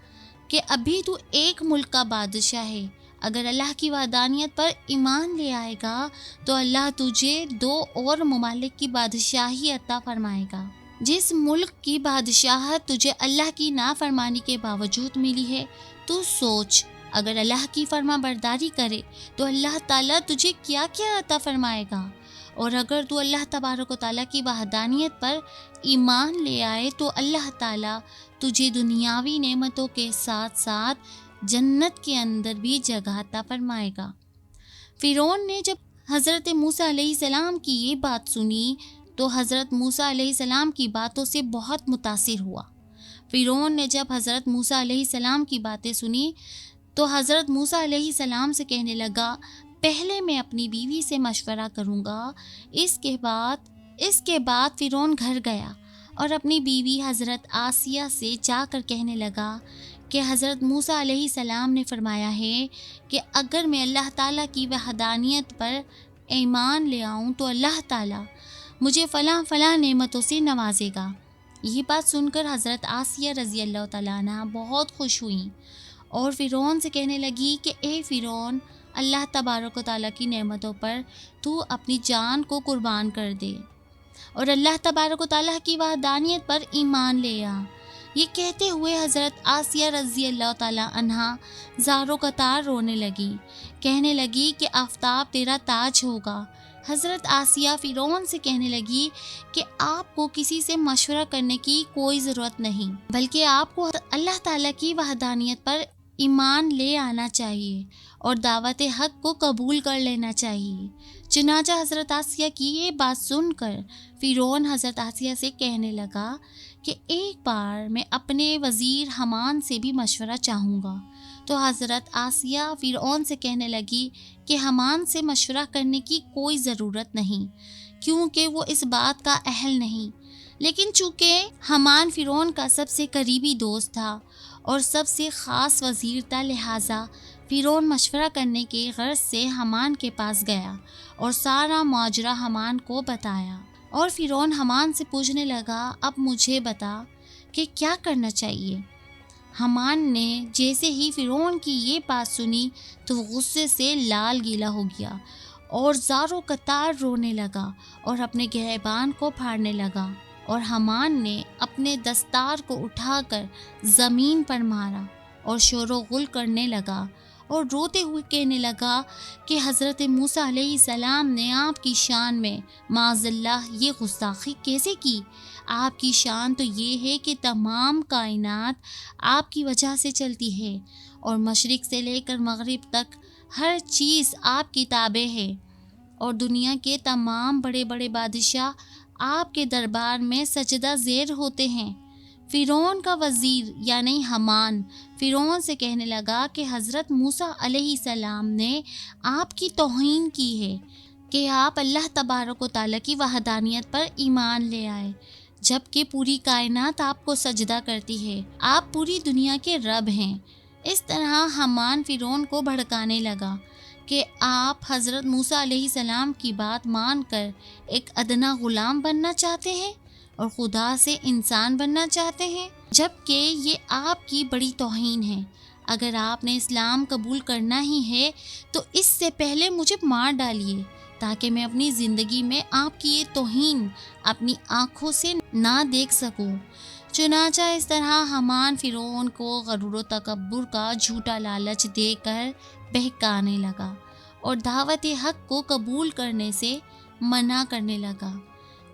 کہ ابھی تو ایک ملک کا بادشاہ ہے، اگر اللہ کی وحدانیت پر ایمان لے آئے گا تو اللہ تجھے 2 اور ممالک کی بادشاہی عطا فرمائے گا۔ جس ملک کی بادشاہت تجھے اللہ کی نافرمانی کے باوجود ملی ہے، تو سوچ اگر اللہ کی فرما برداری کرے تو اللہ تعالیٰ تجھے کیا کیا عطا فرمائے گا، اور اگر تو اللہ تبارک و تعالیٰ کی وحدانیت پر ایمان لے آئے تو اللہ تعالیٰ تجھے دنیاوی نعمتوں کے ساتھ ساتھ جنت کے اندر بھی جگہ عطا فرمائے گا۔ فرعون نے جب حضرت موسیٰ علیہ السلام کی یہ بات سنی تو حضرت موسیٰ علیہ السلام کی باتوں سے بہت متاثر ہوا۔ فرعون نے جب حضرت موسیٰ علیہ السلام کی باتیں سنی تو حضرت موسیٰ علیہ السلام سے کہنے لگا، پہلے میں اپنی بیوی سے مشورہ کروں گا۔ اس کے بعد فرعون گھر گیا اور اپنی بیوی حضرت آسیہ سے جا کر کہنے لگا کہ حضرت موسیٰ علیہ السلام نے فرمایا ہے کہ اگر میں اللہ تعالیٰ کی وحدانیت پر ایمان لے آؤں تو اللہ تعالیٰ مجھے فلاں فلاں نعمتوں سے نوازے گا۔ یہ بات سن کر حضرت آسیہ رضی اللہ تعالیٰ عنہ بہت خوش ہوئیں اور فرعون سے کہنے لگی کہ اے فرعون، اللہ تبارک و تعالیٰ کی نعمتوں پر تو اپنی جان کو قربان کر دے اور اللہ تبارک و تعالیٰ کی وحدانیت پر ایمان لے آ۔ یہ کہتے ہوئے حضرت آسیہ رضی اللہ تعالیٰ عنہا زاروں قطار رونے لگی، کہنے لگی کہ آفتاب تیرا تاج ہوگا۔ حضرت آسیہ فرعون سے کہنے لگی کہ آپ کو کسی سے مشورہ کرنے کی کوئی ضرورت نہیں، بلکہ آپ کو اللہ تعالیٰ کی وحدانیت پر ایمان لے آنا چاہیے اور دعوت حق کو قبول کر لینا چاہیے۔ چنانچہ حضرت آسیہ کی یہ بات سن کر فرعون حضرت آسیہ سے کہنے لگا کہ ایک بار میں اپنے وزیر حامان سے بھی مشورہ چاہوں گا۔ تو حضرت آسیہ فرعون سے کہنے لگی کہ حامان سے مشورہ کرنے کی کوئی ضرورت نہیں، کیونکہ وہ اس بات کا اہل نہیں۔ لیکن چونکہ حامان فرعون کا سب سے قریبی دوست تھا اور سب سے خاص وزیر تھا، لہٰذا فرعون مشورہ کرنے کے غرض سے حامان کے پاس گیا اور سارا ماجرا حامان کو بتایا۔ اور فرعون حامان سے پوچھنے لگا، اب مجھے بتا کہ کیا کرنا چاہیے۔ حامان نے جیسے ہی فرعون کی یہ بات سنی تو غصے سے لال گیلا ہو گیا اور زاروں قطار رونے لگا اور اپنے گریبان کو پھاڑنے لگا، اور حامان نے اپنے دستار کو اٹھا کر زمین پر مارا اور شور و غل کرنے لگا اور روتے ہوئے کہنے لگا کہ حضرت موسیٰ علیہ السلام نے آپ کی شان میں معاذ اللہ یہ گستاخی کیسے کی؟ آپ کی شان تو یہ ہے کہ تمام کائنات آپ کی وجہ سے چلتی ہے اور مشرق سے لے کر مغرب تک ہر چیز آپ کی تابع ہے، اور دنیا کے تمام بڑے بڑے بادشاہ آپ کے دربار میں سجدہ زیر ہوتے ہیں۔ فرعون کا وزیر یعنی حامان فرعون سے کہنے لگا کہ حضرت موسیٰ علیہ السلام نے آپ کی توہین کی ہے کہ آپ اللہ تبارک و تعالیٰ کی وحدانیت پر ایمان لے آئے، جبکہ پوری کائنات آپ کو سجدہ کرتی ہے، آپ پوری دنیا کے رب ہیں۔ اس طرح حامان فرعون کو بھڑکانے لگا کہ آپ حضرت موسیٰ علیہ السلام کی بات مان کر ایک ادنا غلام بننا چاہتے ہیں اور خدا سے انسان بننا چاہتے ہیں، جبکہ یہ آپ کی بڑی توہین ہے۔ اگر آپ نے اسلام قبول کرنا ہی ہے تو اس سے پہلے مجھے مار ڈالیے تاکہ میں اپنی زندگی میں آپ کی یہ توہین اپنی آنکھوں سے نہ دیکھ سکوں۔ چنانچہ اس طرح حامان فرعون کو غرور و تکبر کا جھوٹا لالچ دے کر بہکانے لگا اور دعوت حق کو قبول کرنے سے منع کرنے لگا۔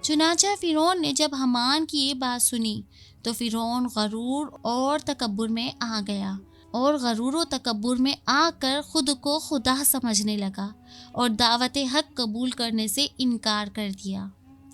چنانچہ فرعون نے جب حامان کی یہ بات سنی تو فرعون غرور اور تکبر میں آ گیا اور غرور و تکبر میں آ کر خود کو خدا سمجھنے لگا اور دعوت حق قبول کرنے سے انکار کر دیا۔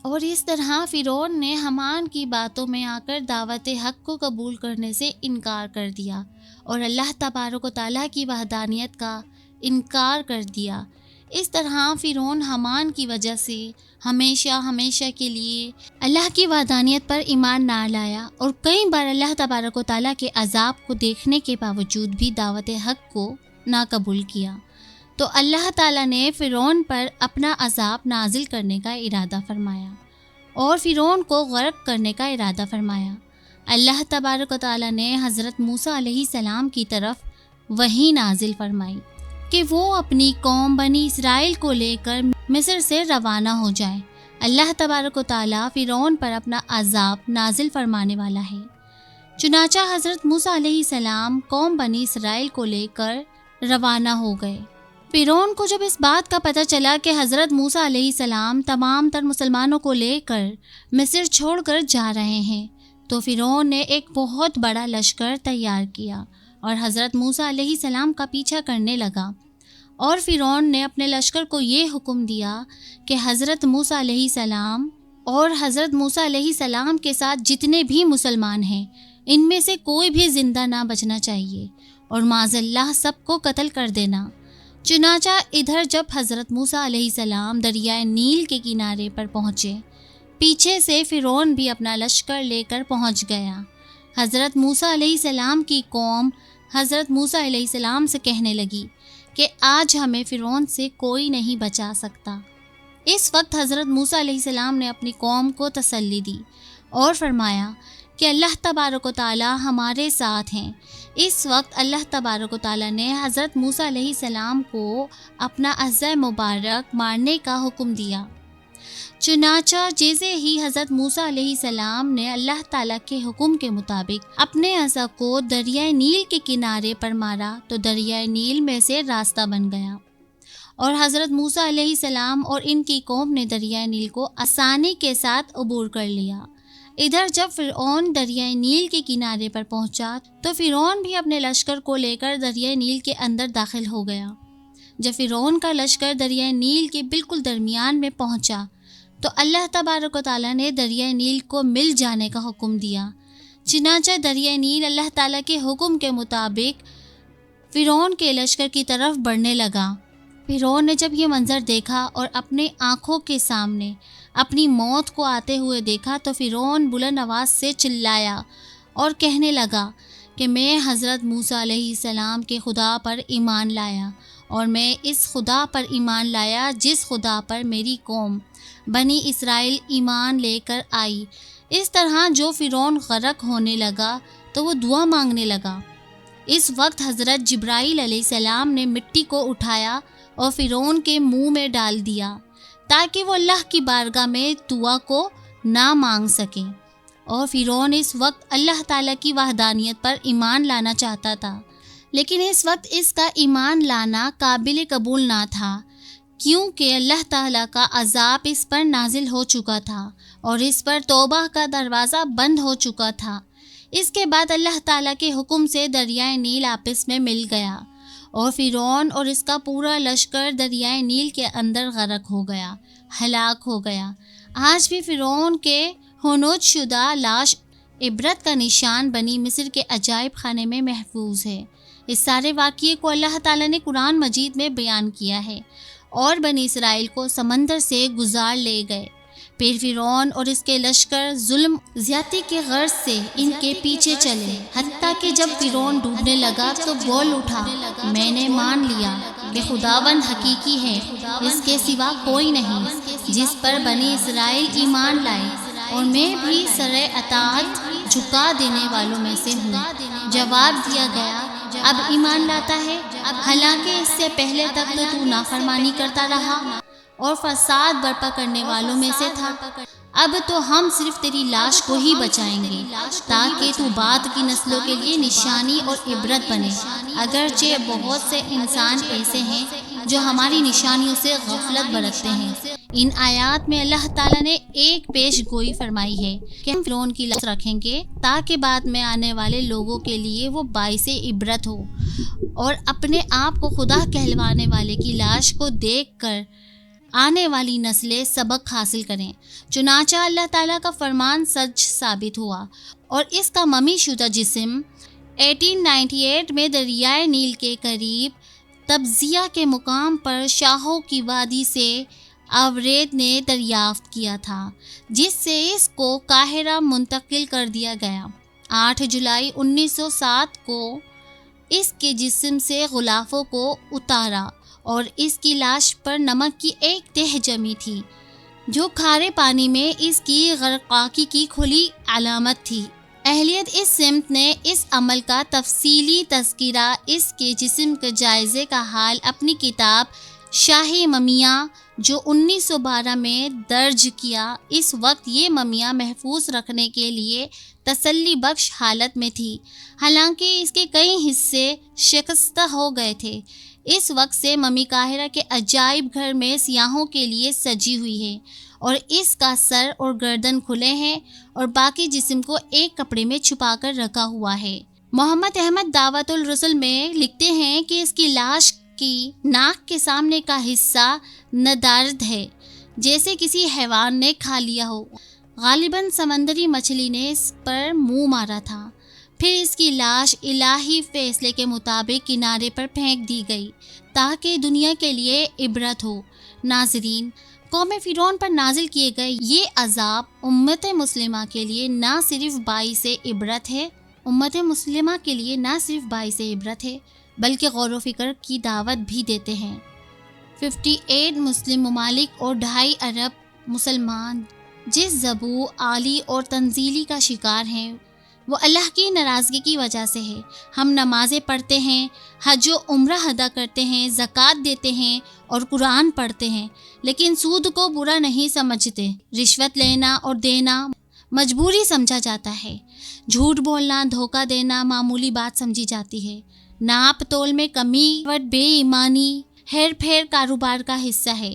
اور اس طرح فرعون نے حامان کی باتوں میں آ کر دعوت حق کو قبول کرنے سے انکار کر دیا اور اللہ تبارک و تعالیٰ کی وحدانیت کا انکار کر دیا۔ اس طرح فرعون حامان کی وجہ سے ہمیشہ کے لیے اللہ کی وحدانیت پر ایمان نہ لایا اور کئی بار اللہ تبارک و تعالیٰ کے عذاب کو دیکھنے کے باوجود بھی دعوت حق کو نہ قبول کیا۔ تو اللہ تعالیٰ نے فرعون پر اپنا عذاب نازل کرنے کا ارادہ فرمایا اور فرعون کو غرق کرنے کا ارادہ فرمایا۔ اللہ تبارک و تعالیٰ نے حضرت موسیٰ علیہ السلام کی طرف وحی نازل فرمائی کہ وہ اپنی قوم بنی اسرائیل کو لے کر مصر سے روانہ ہو جائے۔ اللہ تبارک و تعالیٰ فرعون پر اپنا عذاب نازل فرمانے والا ہے۔ چنانچہ حضرت موسیٰ علیہ السلام قوم بنی اسرائیل کو لے کر روانہ ہو گئے۔ فرعون کو جب اس بات کا پتہ چلا کہ حضرت موسیٰ علیہ السلام تمام تر مسلمانوں کو لے کر مصر چھوڑ کر جا رہے ہیں، تو فرعون نے ایک بہت بڑا لشکر تیار کیا اور حضرت موسیٰ علیہ السلام کا پیچھا کرنے لگا۔ اور فرعون نے اپنے لشکر کو یہ حکم دیا کہ حضرت موسیٰ علیہ السلام کے ساتھ جتنے بھی مسلمان ہیں ان میں سے کوئی بھی زندہ نہ بچنا چاہیے اور معاذ اللہ سب کو قتل کر دینا۔ چنانچہ ادھر جب حضرت موسیٰ علیہ السلام دریائے نیل کے کنارے پر پہنچے، پیچھے سے فرعون بھی اپنا لشکر لے کر پہنچ گیا۔ حضرت موسیٰ علیہ السلام کی قوم حضرت موسیٰ علیہ السلام سے کہنے لگی کہ آج ہمیں فرعون سے کوئی نہیں بچا سکتا۔ اس وقت حضرت موسیٰ علیہ السلام نے اپنی قوم کو تسلی دی اور فرمایا کہ اللہ تبارک و تعالی ہمارے ساتھ ہیں۔ اس وقت اللہ تبارک و تعالی نے حضرت موسیٰ علیہ السلام کو اپنا عصا مبارک مارنے کا حکم دیا۔ چنانچہ جیسے ہی حضرت موسیٰ علیہ السلام نے اللہ تعالیٰ کے حکم کے مطابق اپنے عصا کو دریائے نیل کے کنارے پر مارا تو دریائے نیل میں سے راستہ بن گیا اور حضرت موسیٰ علیہ السلام اور ان کی قوم نے دریائے نیل کو آسانی کے ساتھ عبور کر لیا۔ ادھر جب فرعون دریائے نیل کے کنارے پر پہنچا تو فرعون بھی اپنے لشکر کو لے کر دریائے نیل کے اندر داخل ہو گیا۔ جب فرعون کا لشکر دریائے نیل کے بالکل درمیان میں پہنچا تو اللہ تبارک و تعالیٰ نے دریائے نیل کو مل جانے کا حکم دیا۔ چنانچہ دریائے نیل اللہ تعالیٰ کے حکم کے مطابق فرعون کے لشکر کی طرف بڑھنے لگا۔ فرعون نے جب یہ منظر دیکھا اور اپنے آنکھوں کے سامنے اپنی موت کو آتے ہوئے دیکھا تو فرعون بلند آواز سے چلایا اور کہنے لگا کہ میں حضرت موسیٰ علیہ السلام کے خدا پر ایمان لایا اور میں اس خدا پر ایمان لایا جس خدا پر میری قوم بنی اسرائیل ایمان لے کر آئی۔ اس طرح جو فرعون غرق ہونے لگا تو وہ دعا مانگنے لگا۔ اس وقت حضرت جبرائیل علیہ السلام نے مٹی کو اٹھایا اور فرعون کے منہ میں ڈال دیا تاکہ وہ اللہ کی بارگاہ میں دعا کو نہ مانگ سکے، اور فرعون اس وقت اللہ تعالیٰ کی وحدانیت پر ایمان لانا چاہتا تھا، لیکن اس وقت اس کا ایمان لانا قابل قبول نہ تھا کیونکہ اللہ تعالیٰ کا عذاب اس پر نازل ہو چکا تھا اور اس پر توبہ کا دروازہ بند ہو چکا تھا۔ اس کے بعد اللہ تعالیٰ کے حکم سے دریائے نیل آپس میں مل گیا اور فرعون اور اس کا پورا لشکر دریائے نیل کے اندر غرق ہو گیا، ہلاک ہو گیا۔ آج بھی فرعون کے ہنوج شدہ لاش عبرت کا نشان بنی مصر کے عجائب خانے میں محفوظ ہے۔ اس سارے واقعے کو اللہ تعالیٰ نے قرآن مجید میں بیان کیا ہے۔ اور بنی اسرائیل کو سمندر سے گزار لے گئے۔ پھر فرعون اور اس کے لشکر ظلم زیادتی کے غرض سے ان کے پیچھے چلے، حتیٰ کہ جب فرعون ڈوبنے لگا تو بول اٹھا، میں نے مان لیا کہ خداوند حقیقی ہے، اس کے سوا کوئی نہیں جس پر بنی اسرائیل ایمان لائے، اور میں بھی سر اطاعت جھکا دینے والوں میں سے ہوں۔ جواب دیا گیا، اب ایمان لاتا ہے، حالانکہ اس سے پہلے تک تو نافرمانی کرتا رہا اور فساد برپا کرنے والوں میں سے تھا۔ اب تو ہم صرف تیری لاش کو ہی بچائیں گے تاکہ تو بعد کی نسلوں کے لیے نشانی اور عبرت بنے، اگرچہ بہت سے انسان ایسے ہیں جو ہماری نشانیوں سے غفلت برتتے ہیں۔ ان آیات میں اللہ تعالیٰ نے ایک پیش گوئی فرمائی ہے کہ ہم فرعون کی لاش رکھیں گے تاکہ بعد میں آنے والے لوگوں کے لیے وہ باعث عبرت ہو، اور اپنے آپ کو خدا کہلوانے والے کی لاش کو دیکھ کر آنے والی نسلیں سبق حاصل کریں۔ چنانچہ اللہ تعالیٰ کا فرمان سچ ثابت ہوا اور اس کا ممی شدہ جسم 1898 میں دریائے نیل کے قریب تبزیہ کے مقام پر شاہوں کی وادی سے آورید نے دریافت کیا تھا، جس سے اس کو قاہرہ منتقل کر دیا گیا۔ 8 جولائی 1907 کو اس کے جسم سے غلافوں کو اتارا اور اس کی لاش پر نمک کی ایک تہ جمی تھی جو کھارے پانی میں اس کی غرقاکی کی کھلی علامت تھی۔ اہلیت اس سمت نے اس عمل کا تفصیلی تذکرہ اس کے جسم کے جائزے کا حال اپنی کتاب شاہی ممیاں جو 1912 میں درج کیا، اس وقت یہ ممیاں محفوظ رکھنے کے لیے تسلی بخش حالت میں تھی، حالانکہ اس کے کئی حصے شکستہ ہو گئے تھے۔ اس وقت سے ممی قاہرہ کے عجائب گھر میں سیاحوں کے لیے سجی ہوئی ہے، اور اس کا سر اور گردن کھلے ہیں اور باقی جسم کو ایک کپڑے میں چھپا کر رکھا ہوا ہے۔ محمد احمد دعوت الرسل میں لکھتے ہیں کہ اس کی لاش کی ناک کے سامنے کا حصہ ندارد ہے، جیسے کسی حیوان نے کھا لیا ہو۔ غالباً سمندری مچھلی نے اس پر منہ مارا تھا۔ پھر اس کی لاش الہی فیصلے کے مطابق کنارے پر پھینک دی گئی تاکہ دنیا کے لیے عبرت ہو۔ ناظرین، قوم فرعون پر نازل کیے گئے یہ عذاب امت مسلمہ کے لیے نہ صرف باعث عبرت ہے بلکہ غور و فکر کی دعوت بھی دیتے ہیں۔ 58 مسلم ممالک اور 2.5 ارب مسلمان جس ضبو عالی اور تنزیلی کا شکار ہیں وہ اللہ کی ناراضگی کی وجہ سے ہے۔ ہم نمازیں پڑھتے ہیں، حج و عمرہ ادا کرتے ہیں، زکوٰۃ دیتے ہیں اور قرآن پڑھتے ہیں، لیکن سود کو برا نہیں سمجھتے۔ رشوت لینا اور دینا مجبوری سمجھا جاتا ہے۔ جھوٹ بولنا، دھوکہ دینا معمولی بات سمجھی جاتی ہے۔ ناپ تول میں کمی اور بے ایمانی ہیر پھیر کاروبار کا حصہ ہے،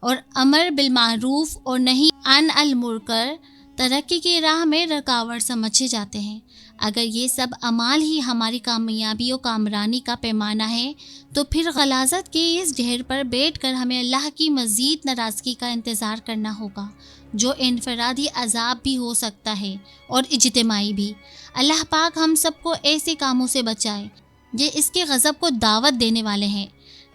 اور امر بالمعروف اور نہی عن المنکر ترقی کی راہ میں رکاوٹ سمجھے جاتے ہیں۔ اگر یہ سب اعمال ہی ہماری کامیابی و کامرانی کا پیمانہ ہے تو پھر غلاظت کے اس ڈھیر پر بیٹھ کر ہمیں اللہ کی مزید ناراضگی کا انتظار کرنا ہوگا، جو انفرادی عذاب بھی ہو سکتا ہے اور اجتماعی بھی۔ اللہ پاک ہم سب کو ایسے کاموں سے بچائے جو اس کے غضب کو دعوت دینے والے ہیں۔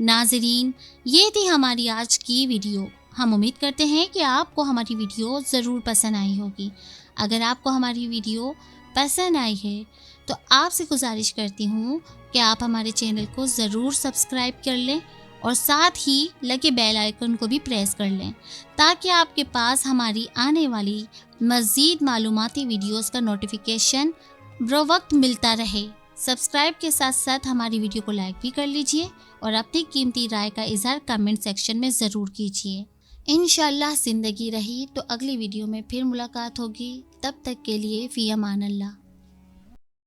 ناظرین، یہ تھی ہماری آج کی ویڈیو۔ ہم امید کرتے ہیں کہ آپ کو ہماری ویڈیو ضرور پسند آئی ہوگی۔ اگر آپ کو ہماری ویڈیو پسند آئی ہے تو آپ سے گزارش کرتی ہوں کہ آپ ہمارے چینل کو ضرور سبسکرائب کر لیں اور ساتھ ہی لگے بیل آئیکن کو بھی پریس کر لیں تاکہ آپ کے پاس ہماری آنے والی مزید معلوماتی ویڈیوز کا نوٹیفیکیشن بروقت ملتا رہے۔ سبسکرائب کے ساتھ ساتھ ہماری ویڈیو کو لائک بھی کر لیجئے اور اپنی قیمتی رائے کا اظہار کمنٹ سیکشن میں ضرور کیجیے۔ انشاءاللہ زندگی رہی تو اگلی ویڈیو میں پھر ملاقات ہوگی۔ تب تک کے لیے فی امان اللہ۔